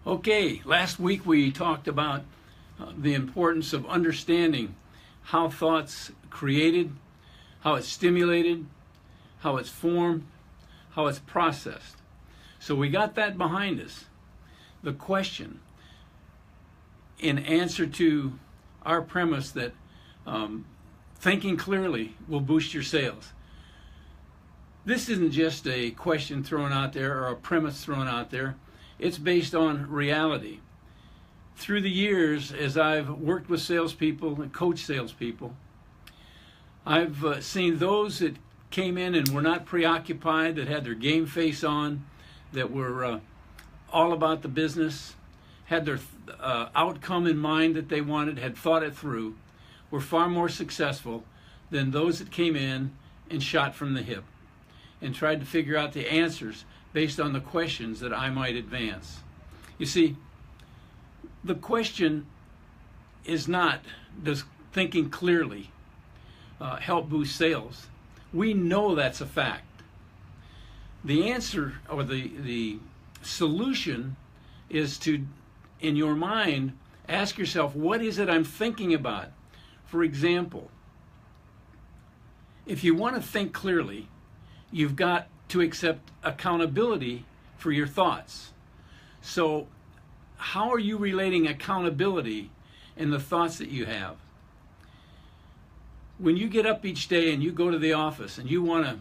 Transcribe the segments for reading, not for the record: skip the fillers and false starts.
Okay, last week we talked about the importance of understanding how thoughts created, how it's stimulated, how it's formed, how it's processed. So we got that behind us. The question, in answer to our premise that thinking clearly will boost your sales. This isn't just a question thrown out there or a premise thrown out there. It's based on reality. Through the years, as I've worked with salespeople and coached salespeople, I've seen those that came in and were not preoccupied, that had their game face on, that were all about the business, had their outcome in mind that they wanted, had thought it through, were far more successful than those that came in and shot from the hip and tried to figure out the answers based on the questions that I might advance. You see, the question is not, does thinking clearly help boost sales? We know that's a fact. The answer or the solution is to, in your mind, ask yourself, what is it I'm thinking about? For example, if you want to think clearly, you've got to accept accountability for your thoughts. So how are you relating accountability in the thoughts that you have? When you get up each day and you go to the office and you want to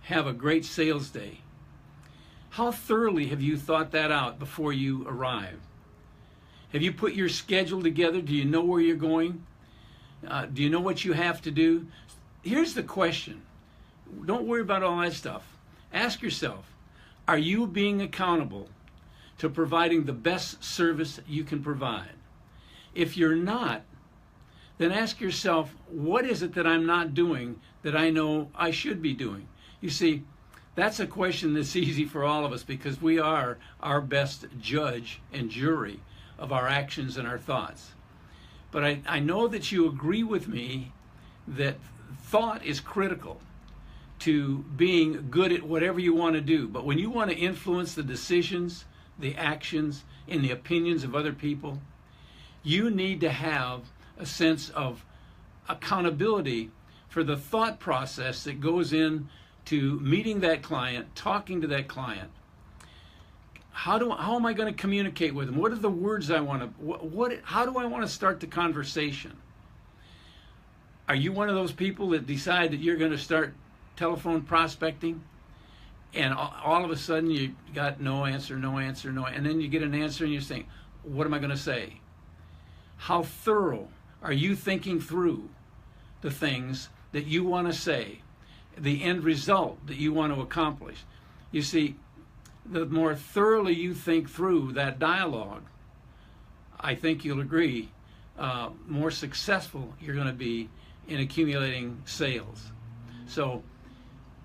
have a great sales day, how thoroughly have you thought that out before you arrive? Have you put your schedule together? Do you know where you're going? Do you know what you have to do? Here's the question. Don't worry about all that stuff. Ask yourself, are you being accountable to providing the best service you can provide? If you're not, then ask yourself, what is it that I'm not doing that I know I should be doing? You see, that's a question that's easy for all of us because we are our best judge and jury of our actions and our thoughts. But I know that you agree with me that thought is critical to being good at whatever you want to do. But when you want to influence the decisions, the actions, and the opinions of other people, you need to have a sense of accountability for the thought process that goes in to meeting that client, talking to that client. How am I going to communicate with them? What are the words I want to, how do I want to start the conversation? Are you one of those people that decide that you're going to start telephone prospecting and all of a sudden you got no answer, and then you get an answer and you're saying, what am I going to say? How thorough are you thinking through the things that you want to say, the end result that you want to accomplish? You see, the more thoroughly you think through that dialogue, I think you'll agree, more successful you're going to be in accumulating sales. So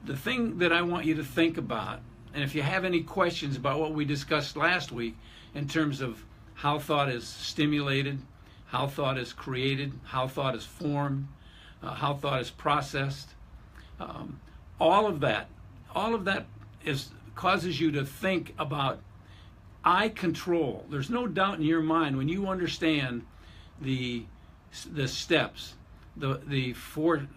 the thing that I want you to think about, and if you have any questions about what we discussed last week in terms of how thought is stimulated, how thought is created, how thought is formed, how thought is processed, all of that causes you to think about I control. There's no doubt in your mind when you understand the steps, the 4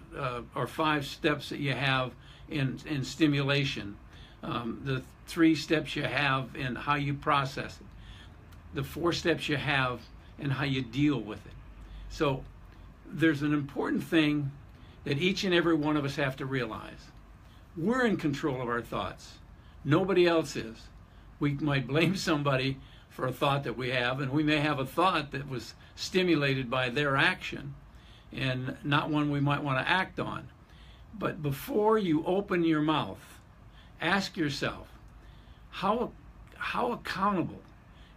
or 5 steps that you have in stimulation, the 3 steps you have in how you process it, the 4 steps you have in how you deal with it. So there's an important thing that each and every one of us have to realize. We're in control of our thoughts. Nobody else is. We might blame somebody for a thought that we have, and we may have a thought that was stimulated by their action and not one we might want to act on. But before you open your mouth, ask yourself, how accountable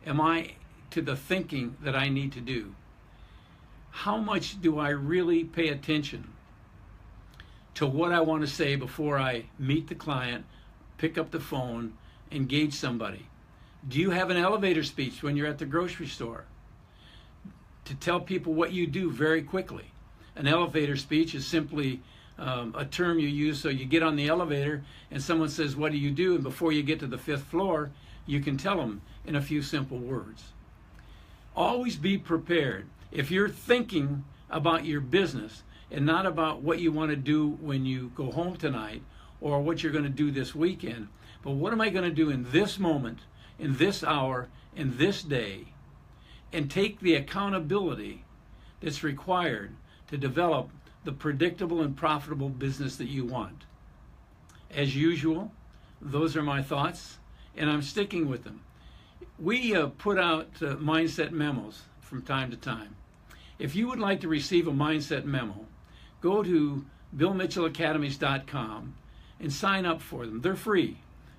am I to the thinking that I need to do? How much do I really pay attention to what I want to say before I meet the client, pick up the phone, engage somebody? Do you have an elevator speech when you're at the grocery store to tell people what you do very quickly? An elevator speech is simply a term you use so you get on the elevator and someone says, what do you do? And before you get to the 5th floor, you can tell them in a few simple words. Always be prepared. If you're thinking about your business and not about what you want to do when you go home tonight or what you're going to do this weekend, but what am I going to do in this moment, in this hour, in this day, and take the accountability that's required to develop the predictable and profitable business that you want. As usual, those are my thoughts, and I'm sticking with them. We put out mindset memos from time to time. If you would like to receive a mindset memo, go to BillMitchellAcademies.com and sign up for them. They're free.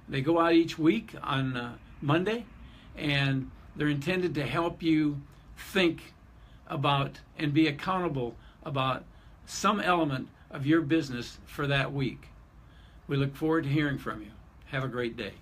They go out each week on Monday, and they're intended to help you think about and be accountable about some element of your business for that week. We look forward to hearing from you. Have a great day.